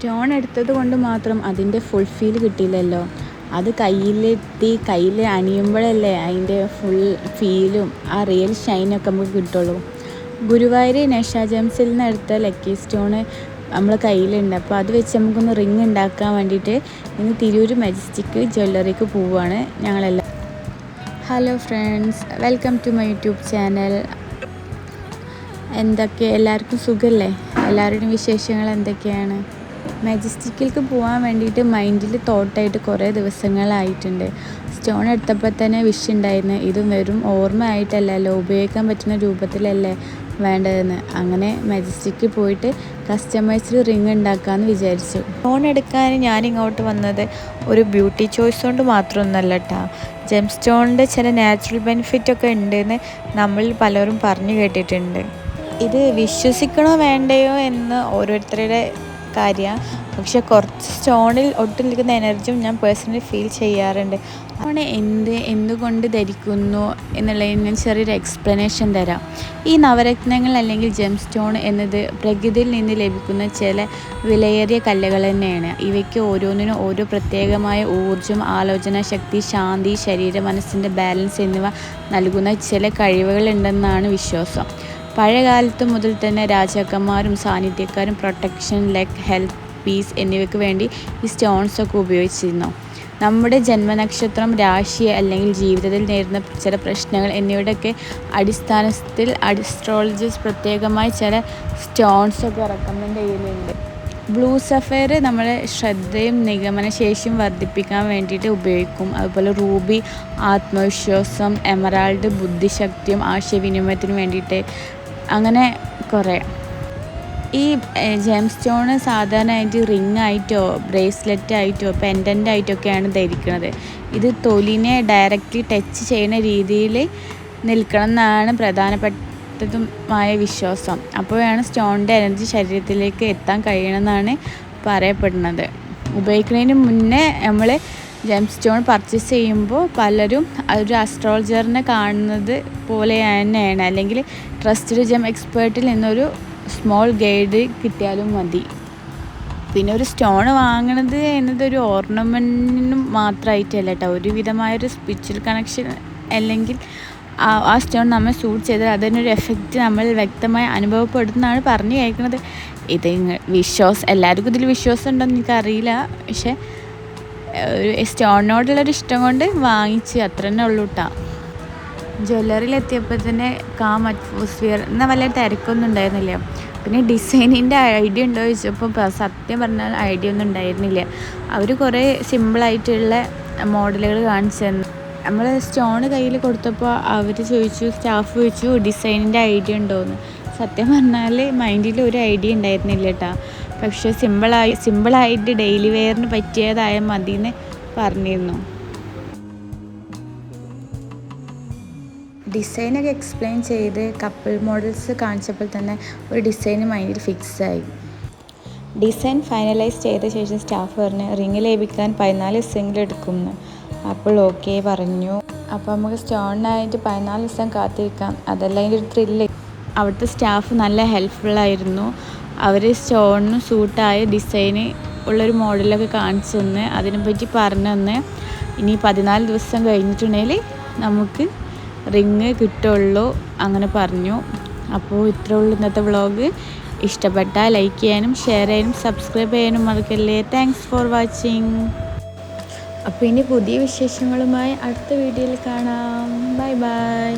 Stone എടുത്തത് കൊണ്ട് മാത്രം അതിൻ്റെ ഫുൾ ഫീൽ കിട്ടിയില്ലല്ലോ. അത് കയ്യിലെത്തി കയ്യിൽ അണിയുമ്പോഴല്ലേ അതിൻ്റെ ഫുൾ ഫീലും ആ റിയൽ ഷൈനൊക്കെ നമുക്ക് കിട്ടുള്ളൂ. ഗുരുവായൂർ നഷ ജെംസിൽ നിന്ന് എടുത്ത ലക്കി സ്റ്റോണ് നമ്മളെ കയ്യിലുണ്ട്. അപ്പോൾ അത് വെച്ച് നമുക്കൊന്ന് റിങ് ഉണ്ടാക്കാൻ വേണ്ടിയിട്ട് ഇന്ന് തിരൂർ മജസ്റ്റിക് ജ്വല്ലറിക്ക് പോവുകയാണ് ഞങ്ങളെല്ലാം. Hello friends, welcome to my YouTube channel. എന്തൊക്കെ എല്ലാവർക്കും സുഖമല്ലേ? എല്ലാവരുടെയും വിശേഷങ്ങൾ എന്തൊക്കെയാണ്? മജസ്റ്റിക്കിലേക്ക് പോകാൻ വേണ്ടിയിട്ട് മൈൻഡിൽ തോട്ടായിട്ട് കുറേ ദിവസങ്ങളായിട്ടുണ്ട്. സ്റ്റോൺ എടുത്തപ്പോൾ തന്നെ വിഷ് ഉണ്ടായിരുന്നു, ഇതും വെറും ഓർമ്മ ആയിട്ടല്ലല്ലോ, ഉപയോഗിക്കാൻ പറ്റുന്ന രൂപത്തിലല്ലേ വേണ്ടതെന്ന്. അങ്ങനെ മജസ്റ്റിക്കിൽ പോയിട്ട് കസ്റ്റമൈസ്ഡ് റിങ് ഉണ്ടാക്കാമെന്ന് വിചാരിച്ചു. സ്റ്റോൺ എടുക്കാൻ ഞാനിങ്ങോട്ട് വന്നത് ഒരു ബ്യൂട്ടി ചോയ്സ് കൊണ്ട് മാത്രമൊന്നുമല്ല കേട്ടോ. ജെം സ്റ്റോണിൻ്റെ ചില നാച്ചുറൽ ബെനിഫിറ്റൊക്കെ ഉണ്ടെന്ന് നമ്മൾ പലരും പറഞ്ഞു കേട്ടിട്ടുണ്ട്. ഇത് വിശ്വസിക്കണോ വേണ്ടയോ എന്ന് ഓരോരുത്തരുടെ കാര്യമാണ്. പക്ഷെ കുറച്ച് സ്റ്റോണിൽ ഒട്ടും നിൽക്കുന്ന എനർജിയും ഞാൻ പേഴ്സണലി ഫീൽ ചെയ്യാറുണ്ട്. സ്റ്റോൺ എന്തുകൊണ്ട് ധരിക്കുന്നു എന്നുള്ളതിന് ഞാൻ ചെറിയൊരു എക്സ്പ്ലനേഷൻ തരാം. ഈ നവരത്നങ്ങൾ അല്ലെങ്കിൽ ജെം സ്റ്റോൺ എന്നത് പ്രകൃതിയിൽ നിന്ന് ലഭിക്കുന്ന ചില വിലയേറിയ കല്ലുകൾ തന്നെയാണ്. ഇവയ്ക്ക് ഓരോന്നിനും ഓരോ പ്രത്യേകമായ ഊർജ്ജം, ആലോചന ശക്തി, ശാന്തി, ശരീര മനസ്സിൻ്റെ ബാലൻസ് എന്നിവ നൽകുന്ന ചില കഴിവുകളുണ്ടെന്നാണ് വിശ്വാസം. പഴയകാലത്ത് മുതൽ തന്നെ രാജാക്കന്മാരും സാന്നിധ്യക്കാരും പ്രൊട്ടക്ഷൻ, ലക്ക്, ഹെൽത്ത്, പീസ് എന്നിവയ്ക്ക് വേണ്ടി ഈ സ്റ്റോൺസൊക്കെ ഉപയോഗിച്ചിരുന്നു. നമ്മുടെ ജന്മനക്ഷത്രം, രാശി അല്ലെങ്കിൽ ജീവിതത്തിൽ നേരിടുന്ന ചില പ്രശ്നങ്ങൾ എന്നിവയുടെയൊക്കെ അടിസ്ഥാനത്തിൽ അസ്ട്രോളജിസ്റ്റ് പ്രത്യേകമായി ചില സ്റ്റോൺസൊക്കെ റെക്കമെൻഡ് ചെയ്യുന്നുണ്ട്. ബ്ലൂ സഫയർ നമ്മളെ ശ്രദ്ധയും നിഗമനശേഷിയും വർദ്ധിപ്പിക്കാൻ വേണ്ടിയിട്ട് ഉപയോഗിക്കും. അതുപോലെ റൂബി ആത്മവിശ്വാസം, എമറാൾഡ് ബുദ്ധിശക്തിയും ആശയവിനിമയത്തിന് വേണ്ടിയിട്ട്, അങ്ങനെ കുറേ. ഈ ജെം സ്റ്റോൺ സാധാരണയായിട്ട് റിങ് ആയിട്ടോ ബ്രേസ്ലെറ്റ് ആയിട്ടോ പെൻഡൻ്റ് ആയിട്ടൊക്കെയാണ് ധരിക്കുന്നത്. ഇത് തൊലിനെ ഡയറക്റ്റ്ലി ടച്ച് ചെയ്യുന്ന രീതിയിൽ നിൽക്കണം എന്നാണ് പ്രധാനപ്പെട്ടതുമായ വിശ്വാസം. അപ്പോഴാണ് സ്റ്റോണിൻ്റെ എനർജി ശരീരത്തിലേക്ക് എത്താൻ കഴിയണമെന്നാണ് പറയപ്പെടുന്നത്. ഉപയോഗിക്കുന്നതിന് മുന്നേ നമ്മൾ ജെം സ്റ്റോൺ പർച്ചേസ് ചെയ്യുമ്പോൾ പലരും ഒരു അസ്ട്രോളജറിനെ കാണുന്നത് പോലെ തന്നെയാണ്, അല്ലെങ്കിൽ ട്രസ്റ്റഡ് ജെം എക്സ്പേർട്ടിൽ നിന്നൊരു സ്മോൾ ഗൈഡ് കിട്ടിയാലും മതി. പിന്നെ ഒരു സ്റ്റോൺ വാങ്ങണത് എന്നതൊരു ഓർണമെൻറ്റിനും മാത്രമായിട്ടല്ല കേട്ടോ, ഒരുവിധമായൊരു സ്പിരിച്വൽ കണക്ഷൻ അല്ലെങ്കിൽ ആ സ്റ്റോൺ നമ്മൾ സൂട്ട് ചെയ്താൽ അതിനൊരു എഫക്റ്റ് നമ്മൾ വ്യക്തമായി അനുഭവപ്പെടുന്നതാണ് പറഞ്ഞു കേൾക്കുന്നത്. ഇത് എല്ലാവർക്കും ഇതിൽ വിശ്വാസം ഉണ്ടോയെന്ന് എനിക്കറിയില്ല, പക്ഷേ ഒരു സ്റ്റോണിനോടുള്ളൊരു ഇഷ്ടം കൊണ്ട് വാങ്ങിച്ച് അത്ര തന്നെ ഉള്ളൂ കേട്ടോ. ജ്വല്ലറിയിലെത്തിയപ്പോൾ തന്നെ കാം അറ്റ്മോസ്ഫിയർ, എന്നാൽ വലിയ തിരക്കൊന്നും ഉണ്ടായിരുന്നില്ല. പിന്നെ ഡിസൈനിൻ്റെ ഐഡിയ ഉണ്ടോ ചോദിച്ചപ്പോൾ സത്യം പറഞ്ഞാൽ ഐഡിയ ഒന്നും ഉണ്ടായിരുന്നില്ല. അവർ കുറേ സിമ്പിളായിട്ടുള്ള മോഡലുകൾ കാണിച്ചു തന്നു. നമ്മൾ സ്റ്റോൺ കയ്യിൽ കൊടുത്തപ്പോൾ അവർ സ്റ്റാഫ് ചോദിച്ചു ഡിസൈനിൻ്റെ ഐഡിയ ഉണ്ടോയെന്ന്. സത്യം പറഞ്ഞാൽ മൈൻഡിൽ ഒരു ഐഡിയ ഉണ്ടായിരുന്നില്ല കേട്ടോ. പക്ഷേ സിമ്പിളായിട്ട് ഡെയിലി വെയറിന് പറ്റിയതായ മതിയെന്ന് പറഞ്ഞിരുന്നു. ഡിസൈനൊക്കെ എക്സ്പ്ലെയിൻ ചെയ്ത് കപ്പിൾ മോഡൽസ് കാണിച്ചപ്പോൾ തന്നെ ഒരു ഡിസൈന് മൈൻഡിൽ ഫിക്സായി. ഡിസൈൻ ഫൈനലൈസ് ചെയ്ത ശേഷം സ്റ്റാഫ് പറഞ്ഞ് റിങ് ലഭിക്കാൻ 14 ദിവസമെങ്കിലും എടുക്കുമെന്ന്. അപ്പോൾ ഓക്കെ പറഞ്ഞു. അപ്പോൾ നമുക്ക് സ്റ്റോണിനായിട്ട് 14 ദിവസം കാത്തിരിക്കാം, അതല്ല അതിൻ്റെ ഒരു ത്രില്ല്. അവിടുത്തെ സ്റ്റാഫ് നല്ല ഹെൽപ്ഫുള്ളായിരുന്നു. അവർ സ്റ്റോണിന് സൂട്ടായ ഡിസൈന് ഉള്ളൊരു മോഡലൊക്കെ കാണിച്ചു തന്ന് അതിനെപ്പറ്റി പറഞ്ഞു തന്ന് ഇനി 14 ദിവസം കഴിഞ്ഞിട്ടുണ്ടെങ്കിൽ നമുക്ക് റിങ് കിട്ടുള്ളൂ അങ്ങനെ പറഞ്ഞു. അപ്പോൾ ഇത്രേ ഉള്ളൂ ഇന്നത്തെ വ്ളോഗ്. ഇഷ്ടപ്പെട്ടാൽ ലൈക്ക് ചെയ്യാനും ഷെയർ ചെയ്യാനും സബ്സ്ക്രൈബ് ചെയ്യാനും മറക്കല്ലേ. Thanks for watching. അപ്പോൾ ഇനി പുതിയ വിശേഷങ്ങളുമായി അടുത്ത വീഡിയോയിൽ കാണാം. Bye bye.